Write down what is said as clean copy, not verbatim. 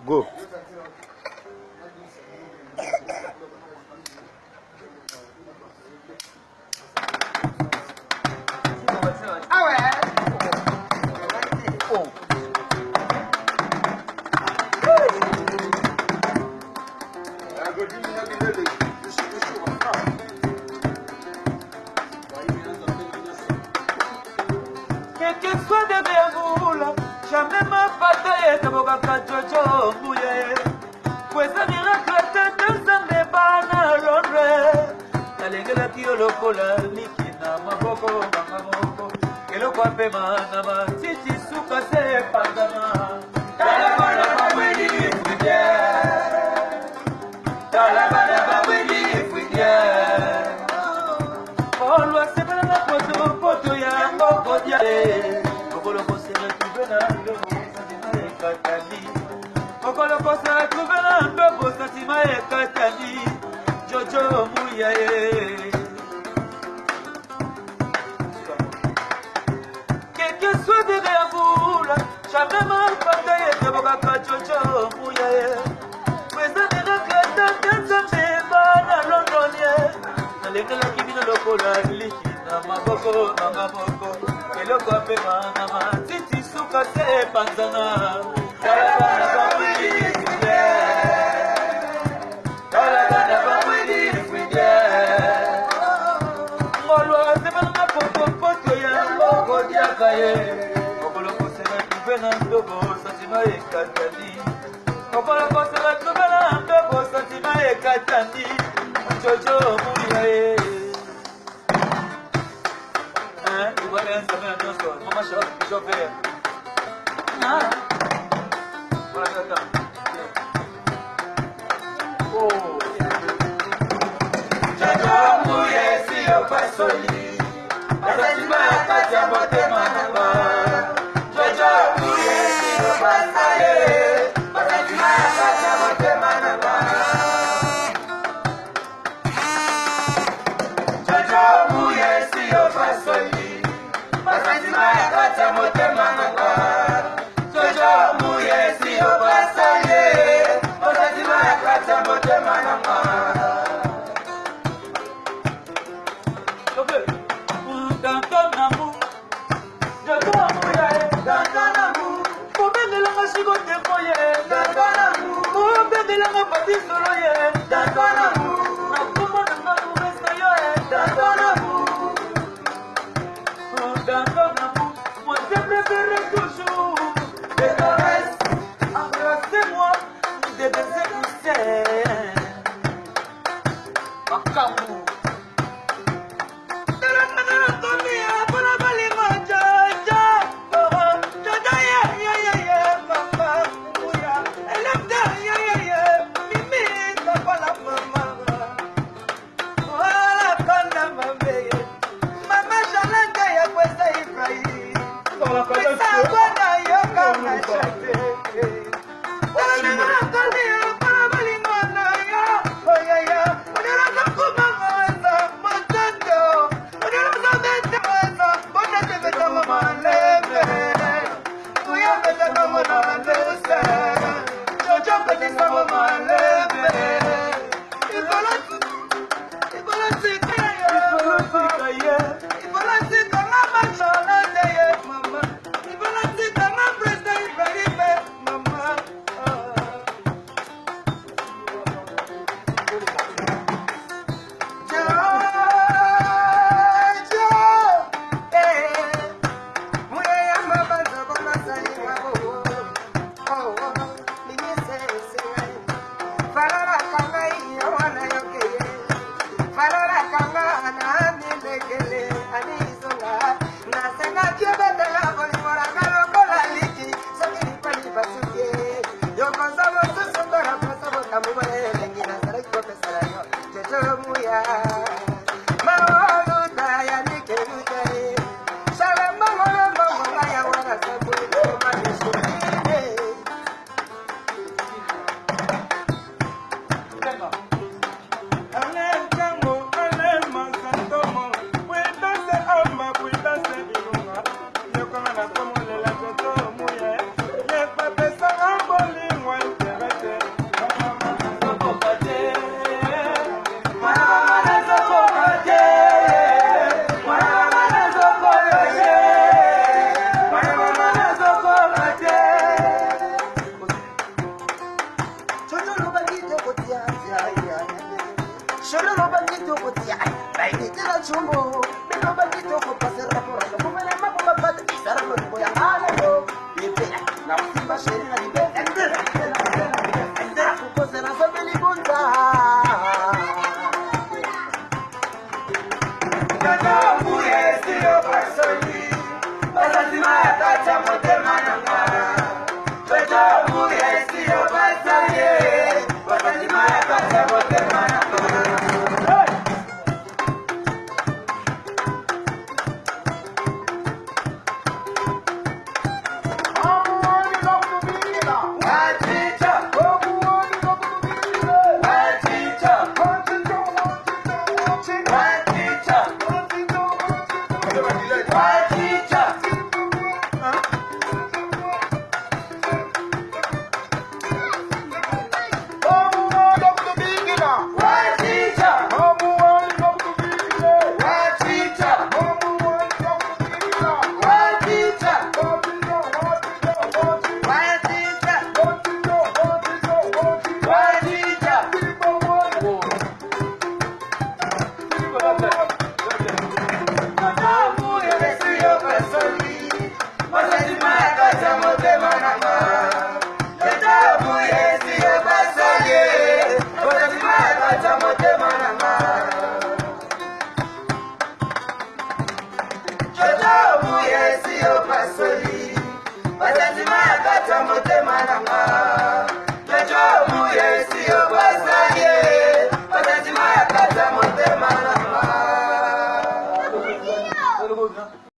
Go. Ah ouais. Oh. Quel que soit derrière vous, là, jamais ma bataille est d'abord qu'à Jojo Mouye. Pues a miracle de Zambé Bana Londre. La lengua qui olokola likina maboko maboko. Que lo kwape manama titi suka se pandama. Dala bana babwini fidye. Dala bana babwini fidye. Olwa sebela na poto ya ngoko dia. Okolo ko se retrouver na ndo sentiment ekatani. Okolo ko se retrouver na ndo sentiment ekatani. Jojo Mouye. Quel que soit derrière vous là, jamais mal bataille de Bogaka Jojo Mouye. Mais ça ne regrette que ça fait mal à Londonien. Na lengela kibino lokola likina maboko maboko. Kelo kwa pe manama titi suka se panzana. Dala bana babwini fidye. Dala bana babwini fidye. Ngolo sebela na poto ya ngoko diakaye. Okolo ko se retrouve na ndobo sentiment ekatani. Okolo ko se retrouve na ndobo sentiment ekatani. Jojo Mouye. Hein, tu vois bien, ça fait un autre. Maman, je vais. Ah. Voilà, attends. Oh. Jojo Mouye, si on passe au lit. Asatima, Katia, Motema, Naba. Jojo Mouye, si on passe au lit. Asatima, Katia, Motema, Naba. Jojo Mouye, si on passe au lit. Asatima, Katia, Motema, Naba. Jojo Mouye, si on passe au lit. Asatima, Katia, Motema, Naba. Dans ton amour, je dois mouiller. Dans ton amour, pour bien de la machine de foyer. Dans ton amour, pour bien de la machine solo. Dans ton amour, na kuma na mamu sayo. Dans ton amour, moi je préfère toujours des caresses. Embrassez-moi, des baisers poussés. Makamou. Boga